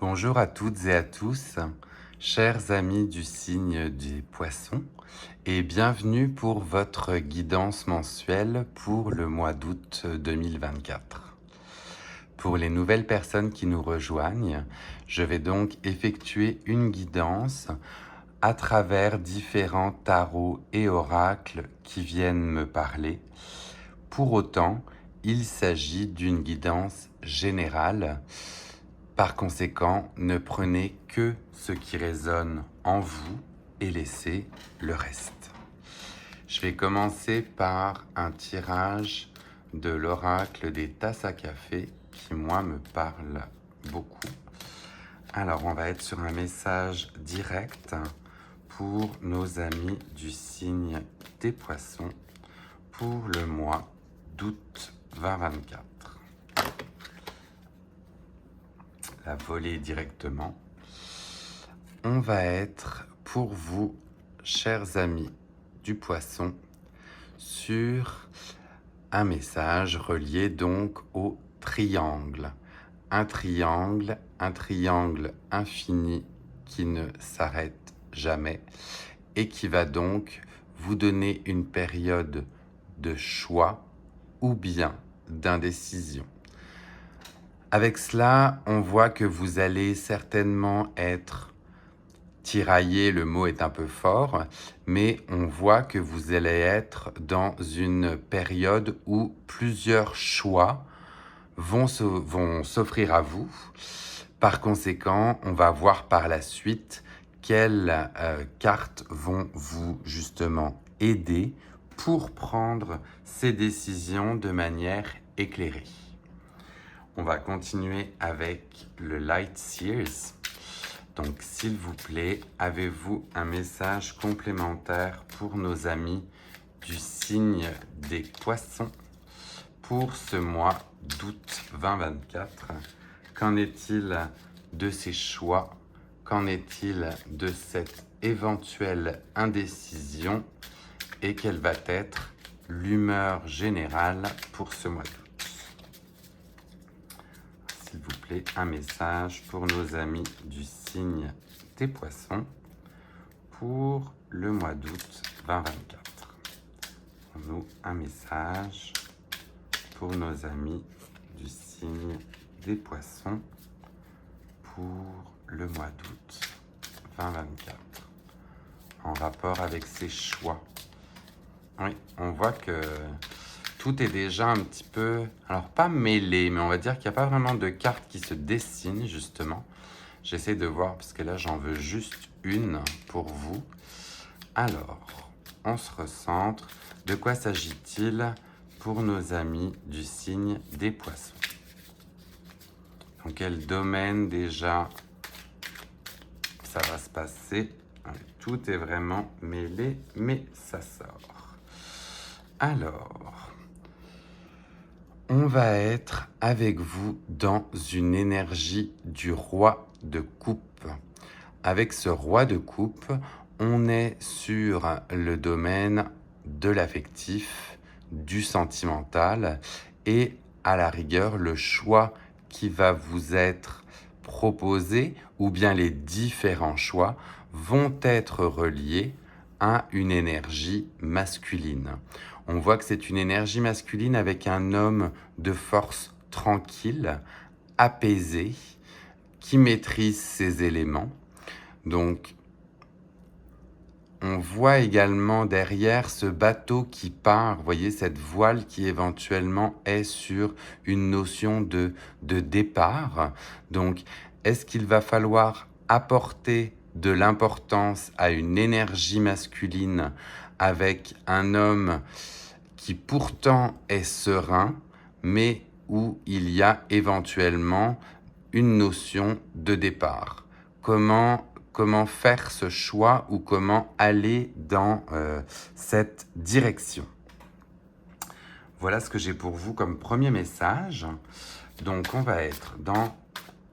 Bonjour à toutes et à tous, chers amis du signe des poissons, et bienvenue pour votre guidance mensuelle pour le mois d'août 2024. Pour les nouvelles personnes qui nous rejoignent, je vais donc effectuer une guidance à travers différents tarots et oracles qui viennent me parler. Pour autant, il s'agit d'une guidance générale. Par conséquent, ne prenez que ce qui résonne en vous et laissez le reste. Je vais commencer par un tirage de l'oracle des tasses à café qui, moi, me parle beaucoup. Alors, on va être sur un message direct pour nos amis du signe des poissons pour le mois d'août 2024. La voler directement. On va être pour vous, chers amis du poisson, sur un message relié donc au triangle. Un triangle infini qui ne s'arrête jamais et qui va donc vous donner une période de choix ou bien d'indécision. Avec cela, on voit que vous allez certainement être tiraillé, le mot est un peu fort, mais on voit que vous allez être dans une période où plusieurs choix vont s'offrir à vous. Par conséquent, on va voir par la suite quelles cartes vont vous justement aider pour prendre ces décisions de manière éclairée. On va continuer avec le Light Seers. Donc, s'il vous plaît, avez-vous un message complémentaire pour nos amis du signe des poissons pour ce mois d'août 2024? Qu'en est-il de ces choix? Qu'en est-il de cette éventuelle indécision? Et quelle va être l'humeur générale pour ce mois d'août? S'il vous plaît, un message pour nos amis du signe des poissons pour le mois d'août 2024. Pour nous, un message pour nos amis du signe des poissons pour le mois d'août 2024. En rapport avec ces choix. Oui, on voit que tout est déjà un petit peu, alors pas mêlé, mais on va dire qu'il n'y a pas vraiment de cartes qui se dessinent justement. J'essaie de voir, parce que là j'en veux juste une pour vous. Alors, on se recentre. De quoi s'agit-il pour nos amis du signe des poissons? Dans quel domaine déjà ça va se passer? Tout est vraiment mêlé, mais ça sort. Alors, on va être avec vous dans une énergie du roi de coupe. Avec ce roi de coupe, on est sur le domaine de l'affectif, du sentimental et à la rigueur, le choix qui va vous être proposé ou bien les différents choix vont être reliés à une énergie masculine. On voit que c'est une énergie masculine avec un homme de force tranquille, apaisé, qui maîtrise ses éléments. Donc, on voit également derrière ce bateau qui part, vous voyez, cette voile qui éventuellement est sur une notion de départ. Donc, est-ce qu'il va falloir apporter de l'importance à une énergie masculine avec un homme qui pourtant est serein, mais où il y a éventuellement une notion de départ? Comment faire ce choix ou comment aller dans cette direction? Voilà ce que j'ai pour vous comme premier message. Donc on va être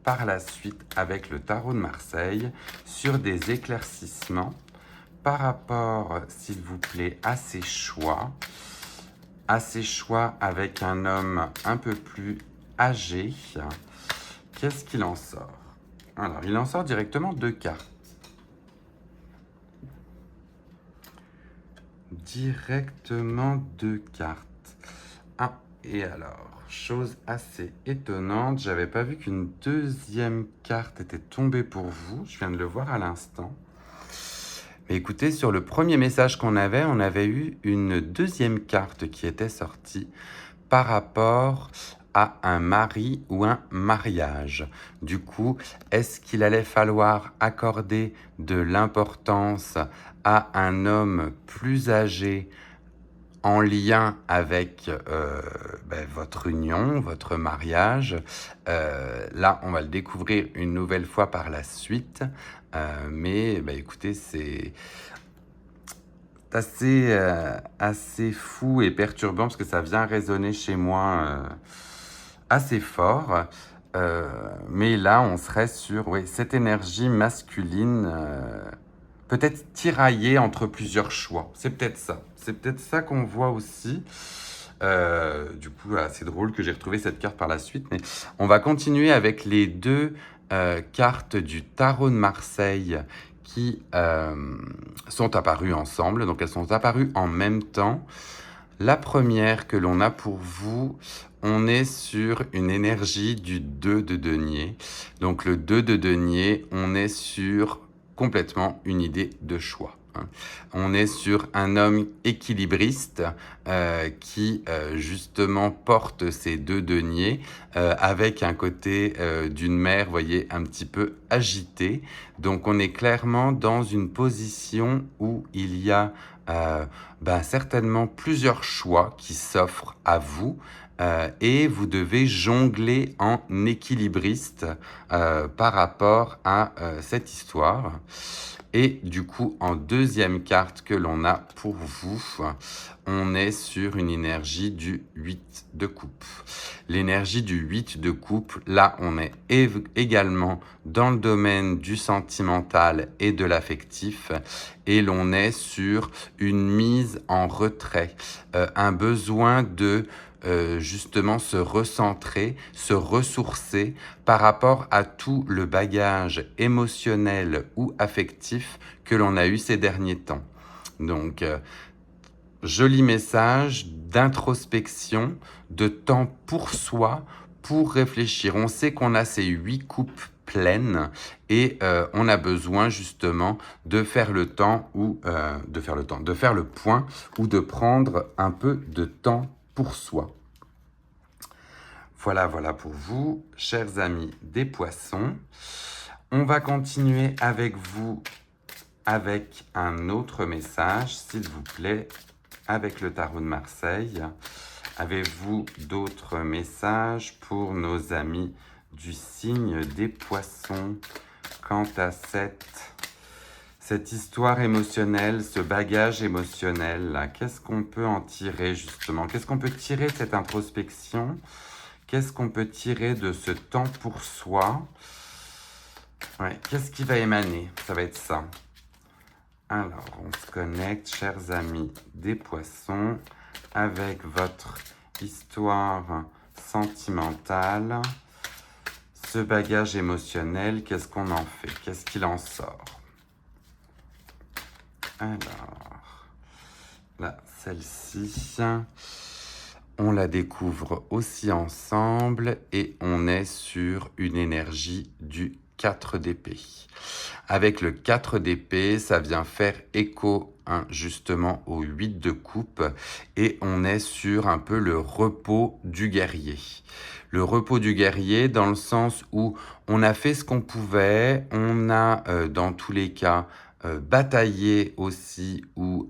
par la suite avec le tarot de Marseille sur des éclaircissements par rapport, s'il vous plaît, à ces choix avec un homme un peu plus âgé. Qu'est-ce qu'il en sort? Alors, il en sort directement 2 cartes. Directement 2 cartes. Ah, et alors, chose assez étonnante, j'avais pas vu qu'une deuxième carte était tombée pour vous. Je viens de le voir à l'instant. Mais écoutez, sur le premier message qu'on avait, on avait eu une deuxième carte qui était sortie par rapport à un mari ou un mariage. Du coup, est-ce qu'il allait falloir accorder de l'importance à un homme plus âgé en lien avec votre union, votre mariage? Là, on va le découvrir une nouvelle fois par la suite. Mais écoutez, c'est assez fou et perturbant parce que ça vient résonner chez moi assez fort. Mais là, on serait sur cette énergie masculine, peut-être tiraillée entre plusieurs choix. C'est peut-être ça. C'est peut-être ça qu'on voit aussi. Du coup, c'est drôle que j'ai retrouvé cette carte par la suite. Mais on va continuer avec les 2 cartes du tarot de Marseille qui sont apparues ensemble. Donc, elles sont apparues en même temps. La première que l'on a pour vous, on est sur une énergie du 2 de denier. Donc, le 2 de denier, on est sur complètement une idée de choix. On est sur un homme équilibriste qui justement porte ces 2 deniers avec un côté d'une mère, vous voyez, un petit peu agitée. Donc on est clairement dans une position où il y a certainement plusieurs choix qui s'offrent à vous. Et vous devez jongler en équilibriste par rapport à cette histoire. Et du coup, en deuxième carte que l'on a pour vous, on est sur une énergie du 8 de coupe. L'énergie du 8 de coupe, là, on est également dans le domaine du sentimental et de l'affectif. Et l'on est sur une mise en retrait, un besoin de justement se recentrer, se ressourcer par rapport à tout le bagage émotionnel ou affectif que l'on a eu ces derniers temps. Donc, joli message d'introspection, de temps pour soi, pour réfléchir. On sait qu'on a ces 8 coupes pleines et on a besoin justement de faire le temps ou de faire le point ou de prendre un peu de temps pour soi. Voilà pour vous, chers amis des poissons. On va continuer avec vous avec un autre message, s'il vous plaît, avec le tarot de Marseille. Avez-vous d'autres messages pour nos amis du signe des poissons quant à cette histoire émotionnelle, ce bagage émotionnel là? Qu'est-ce qu'on peut en tirer justement? Qu'est-ce qu'on peut tirer de cette introspection? Qu'est-ce qu'on peut tirer de ce temps pour soi? Qu'est-ce qui va émaner? Ça va être ça. Alors, on se connecte, chers amis des poissons, avec votre histoire sentimentale. Ce bagage émotionnel, qu'est-ce qu'on en fait? Qu'est-ce qu'il en sort? Alors, là, celle-ci, on la découvre aussi ensemble et on est sur une énergie du 4 d'épée. Avec le 4 d'épée, ça vient faire écho justement au 8 de coupe et on est sur un peu le repos du guerrier. Le repos du guerrier dans le sens où on a fait ce qu'on pouvait, on a dans tous les cas bataillé aussi ou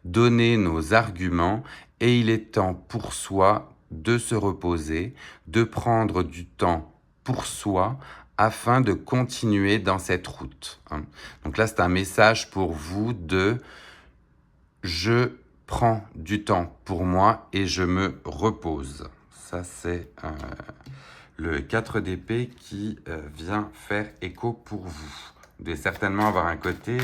donné nos arguments et il est temps pour soi de se reposer, de prendre du temps pour soi afin de continuer dans cette route. Donc là, c'est un message pour vous de « je prends du temps pour moi et je me repose ». Ça, c'est le 4 d'épée qui vient faire écho pour vous. Vous devez certainement avoir un côté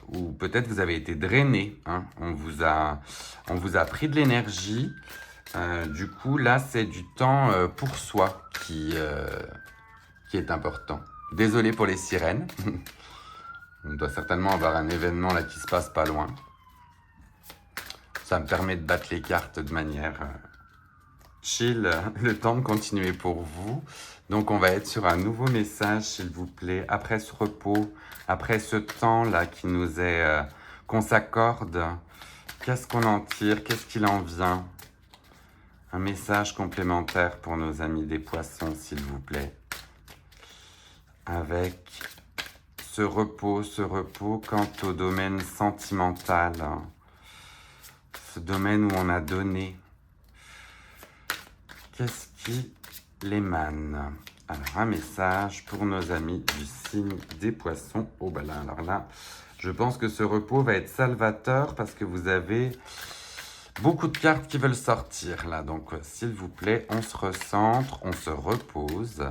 où peut-être vous avez été drainé. On vous a pris de l'énergie. Du coup, là, c'est du temps pour soi qui est important. Désolé pour les sirènes. On doit certainement avoir un événement là qui se passe pas loin. Ça me permet de battre les cartes de manière chill, le temps de continuer pour vous. Donc on va être sur un nouveau message, s'il vous plaît, après ce repos, après ce temps-là qui nous est, qu'on s'accorde. Qu'est-ce qu'on en tire? Qu'est-ce qu'il en vient? Un message complémentaire pour nos amis des poissons, s'il vous plaît. Avec ce repos quant au domaine sentimental. Ce domaine où on a donné. Qu'est-ce qui l'émane? Alors, un message pour nos amis du signe des poissons. Oh, ben là, alors là, je pense que ce repos va être salvateur parce que vous avez beaucoup de cartes qui veulent sortir là. Donc, s'il vous plaît, on se recentre, on se repose.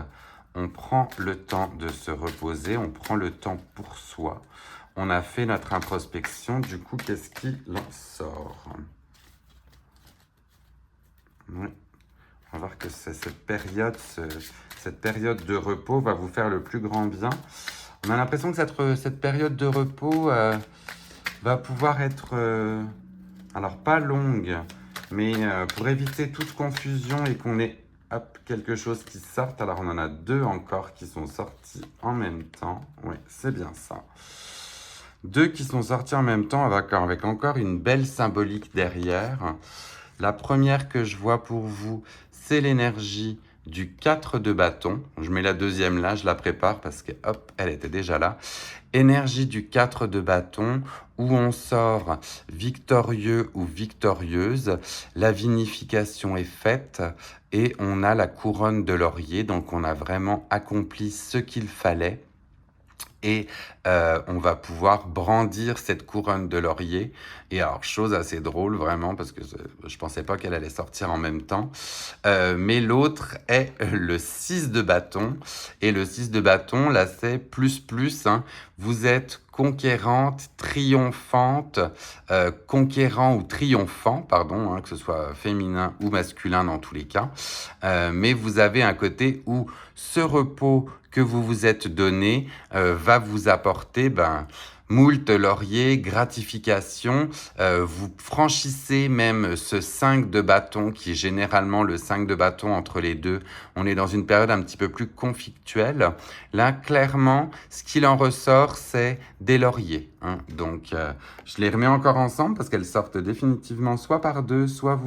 On prend le temps de se reposer, on prend le temps pour soi. On a fait notre introspection. Du coup, qu'est-ce qui en sort? Oui. On va voir que cette période de repos va vous faire le plus grand bien. On a l'impression que cette période de repos va pouvoir être, alors pas longue, mais pour éviter toute confusion et qu'on ait quelque chose qui sorte. Alors on en a 2 encore qui sont sortis en même temps. Oui, c'est bien ça. 2 qui sont sortis en même temps avec encore une belle symbolique derrière. La première que je vois pour vous, c'est l'énergie du 4 de bâton. Je mets la deuxième là, je la prépare parce que hop, elle était déjà là. Énergie du 4 de bâton où on sort victorieux ou victorieuse. La vinification est faite et on a la couronne de laurier. Donc on a vraiment accompli ce qu'il fallait. Et on va pouvoir brandir cette couronne de laurier. Et alors, chose assez drôle, vraiment, parce que je pensais pas qu'elle allait sortir en même temps. Mais l'autre est le 6 de bâton. Et le 6 de bâton, là, c'est plus, hein. Vous êtes conquérante, triomphante, conquérant ou triomphant, pardon, hein, que ce soit féminin ou masculin dans tous les cas. Mais vous avez un côté où ce repos que vous vous êtes donné va vous apporter moult lauriers, gratification. Vous franchissez même ce 5 de bâton qui est généralement le 5 de bâton entre les deux. On est dans une période un petit peu plus conflictuelle. Là, clairement, ce qu'il en ressort, c'est des lauriers. Hein. Donc, je les remets encore ensemble parce qu'elles sortent définitivement soit par 2, soit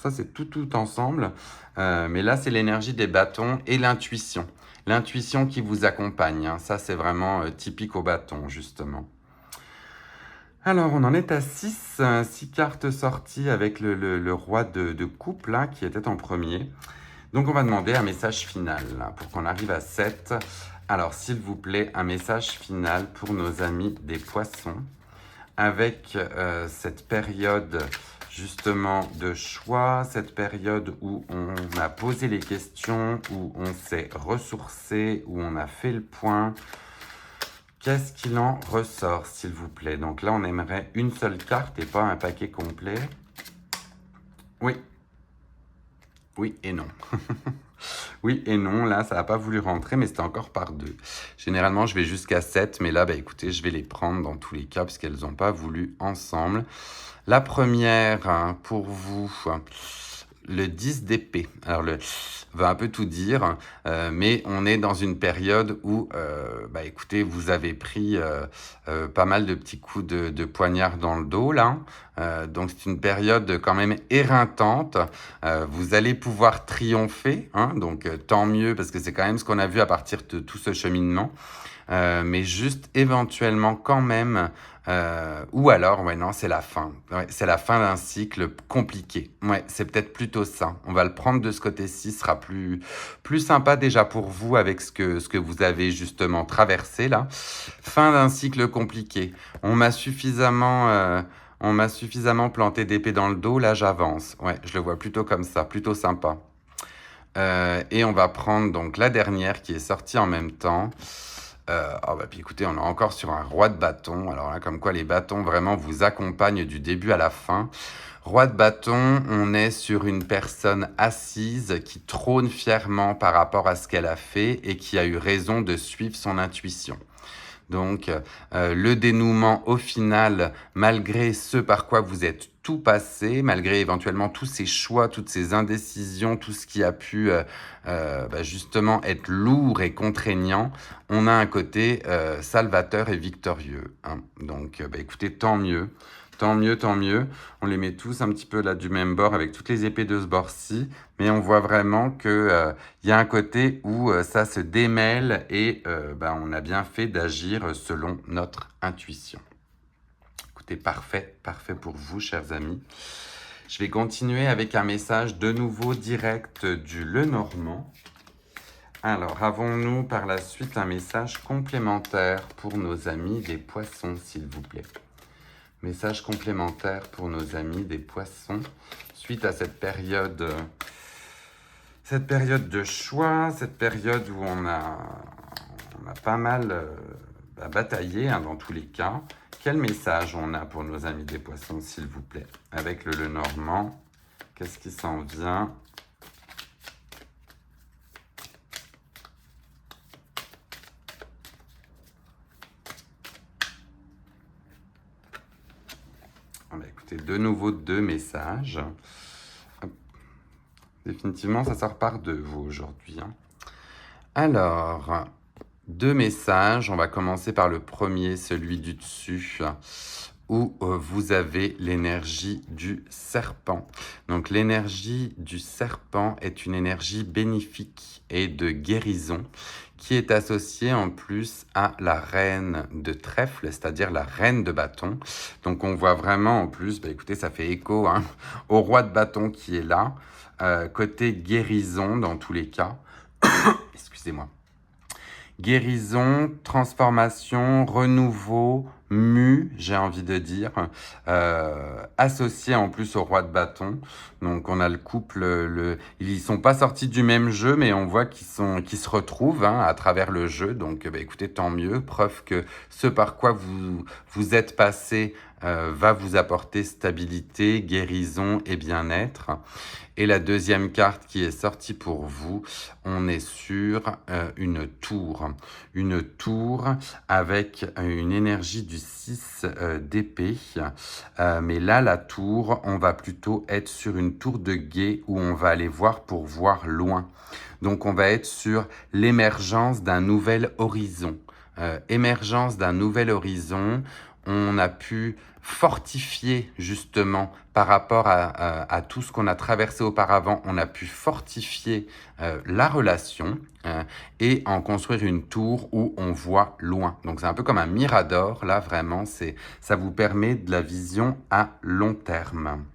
c'est tout ensemble. Mais là, c'est l'énergie des bâtons et l'intuition. L'intuition qui vous accompagne, hein. Ça c'est vraiment typique au bâton, justement. Alors, on en est à 6 cartes sorties avec le roi de coupe, là, qui était en premier. Donc, on va demander un message final, là, pour qu'on arrive à 7. Alors, s'il vous plaît, un message final pour nos amis des poissons, avec cette période justement de choix, cette période où on a posé les questions, où on s'est ressourcé, où on a fait le point. Qu'est-ce qu'il en ressort, s'il vous plaît? Donc là, on aimerait une seule carte et pas un paquet complet. Oui. Oui et non. Oui et non, là, ça n'a pas voulu rentrer, mais c'était encore par 2. Généralement, je vais jusqu'à 7, mais là, écoutez, je vais les prendre dans tous les cas, puisqu'elles n'ont pas voulu ensemble. La première, hein, pour vous, le 10 d'épée. Alors, va un peu tout dire, mais on est dans une période où, écoutez, vous avez pris pas mal de petits coups de poignard dans le dos, là. Donc, c'est une période quand même éreintante. Vous allez pouvoir triompher, hein, donc tant mieux, parce que c'est quand même ce qu'on a vu à partir de tout ce cheminement. Mais juste éventuellement quand même, ou alors, ouais, non, c'est la fin. Ouais, c'est la fin d'un cycle compliqué. Ouais, c'est peut-être plutôt ça. On va le prendre de ce côté-ci, ce sera plus sympa déjà pour vous avec ce que vous avez justement traversé là. Fin d'un cycle compliqué. On m'a suffisamment planté d'épée dans le dos, là j'avance. Ouais, je le vois plutôt comme ça, plutôt sympa. Et on va prendre donc la dernière qui est sortie en même temps. Puis écoutez, on est encore sur un roi de bâton. Alors là, comme quoi les bâtons vraiment vous accompagnent du début à la fin. Roi de bâton, on est sur une personne assise qui trône fièrement par rapport à ce qu'elle a fait et qui a eu raison de suivre son intuition. Donc, le dénouement au final, malgré ce par quoi vous êtes tout passé, malgré éventuellement tous ces choix, toutes ces indécisions, tout ce qui a pu justement être lourd et contraignant, on a un côté salvateur et victorieux. Hein. Donc, écoutez, tant mieux. Tant mieux, tant mieux. On les met tous un petit peu là du même bord avec toutes les épées de ce bord-ci. Mais on voit vraiment qu'il y a un côté où ça se démêle et on a bien fait d'agir selon notre intuition. Écoutez, parfait, parfait pour vous, chers amis. Je vais continuer avec un message de nouveau direct du Lenormand. Alors, avons-nous par la suite un message complémentaire pour nos amis des poissons, s'il vous plaît? Message complémentaire pour nos amis des poissons, suite à cette période de choix, cette période où on a pas mal bataillé dans tous les cas. Quel message on a pour nos amis des poissons, s'il vous plaît? Avec le Lenormand, qu'est-ce qui s'en vient? Écoutez, de nouveau 2 messages. Hop. Définitivement, ça sort par 2, vous, aujourd'hui. Hein. Alors, 2 messages. On va commencer par le premier, celui du dessus, où vous avez l'énergie du serpent. Donc, l'énergie du serpent est une énergie bénéfique et de guérison qui est associée en plus à la reine de trèfle, c'est-à-dire la reine de bâton. Donc, on voit vraiment en plus, écoutez, ça fait écho au roi de bâton qui est là, côté guérison dans tous les cas. Excusez-moi. Guérison, transformation, renouveau, j'ai envie de dire, associé en plus au roi de bâton. Donc on a le couple, ils sont pas sortis du même jeu, mais on voit qu'ils se retrouvent à travers le jeu. Donc écoutez, tant mieux, preuve que ce par quoi vous êtes passé va vous apporter stabilité, guérison et bien-être. Et la deuxième carte qui est sortie pour vous, on est sur une tour. Une tour avec une énergie du 6 d'épée. Mais là, la tour, on va plutôt être sur une tour de guet où on va aller voir pour voir loin. Donc, on va être sur l'émergence d'un nouvel horizon. Émergence d'un nouvel horizon. On a pu fortifier justement par rapport à tout ce qu'on a traversé auparavant, on a pu fortifier la relation et en construire une tour où on voit loin. Donc c'est un peu comme un mirador, là vraiment, ça vous permet de la vision à long terme.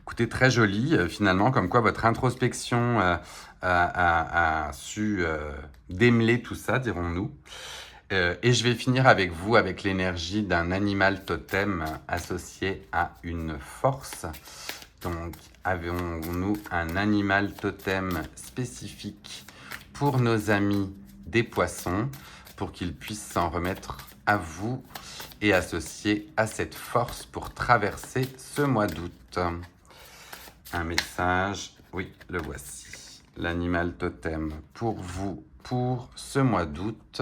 Écoutez, très joli finalement, comme quoi votre introspection a su démêler tout ça, dirons-nous. Et je vais finir avec vous, avec l'énergie d'un animal totem associé à une force. Donc, avons-nous un animal totem spécifique pour nos amis des poissons, pour qu'ils puissent s'en remettre à vous et associer à cette force pour traverser ce mois d'août? Un message, oui, le voici. L'animal totem pour vous, pour ce mois d'août.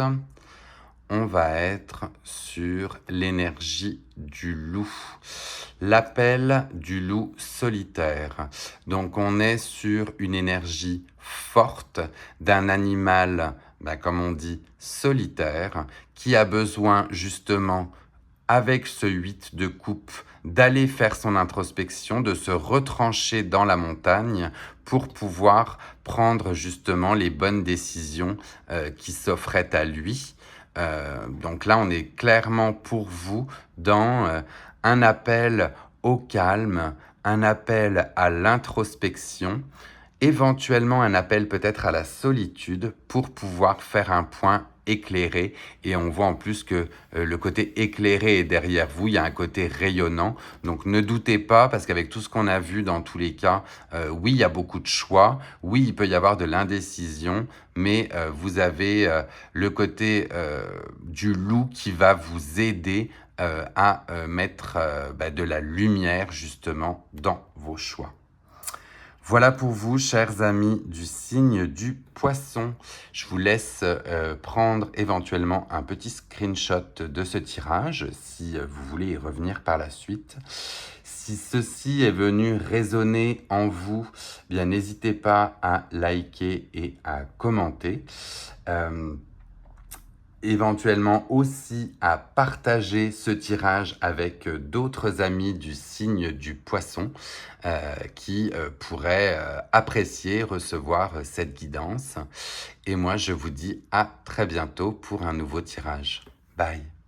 On va être sur l'énergie du loup, l'appel du loup solitaire. Donc on est sur une énergie forte d'un animal, comme on dit, solitaire, qui a besoin justement, avec ce 8 de coupe, d'aller faire son introspection, de se retrancher dans la montagne pour pouvoir prendre justement les bonnes décisions qui s'offraient à lui. Donc là, on est clairement pour vous dans un appel au calme, un appel à l'introspection, éventuellement un appel peut-être à la solitude pour pouvoir faire un point éclairé. Et on voit en plus que le côté éclairé est derrière vous, il y a un côté rayonnant. Donc ne doutez pas, parce qu'avec tout ce qu'on a vu dans tous les cas, oui, il y a beaucoup de choix, oui, il peut y avoir de l'indécision, mais vous avez le côté du loup qui va vous aider à mettre de la lumière justement dans vos choix. Voilà pour vous, chers amis du signe du poisson. Je vous laisse prendre éventuellement un petit screenshot de ce tirage si vous voulez y revenir par la suite. Si ceci est venu résonner en vous, bien n'hésitez pas à liker et à commenter. Éventuellement aussi à partager ce tirage avec d'autres amis du signe du poisson qui pourraient apprécier, recevoir cette guidance. Et moi, je vous dis à très bientôt pour un nouveau tirage. Bye!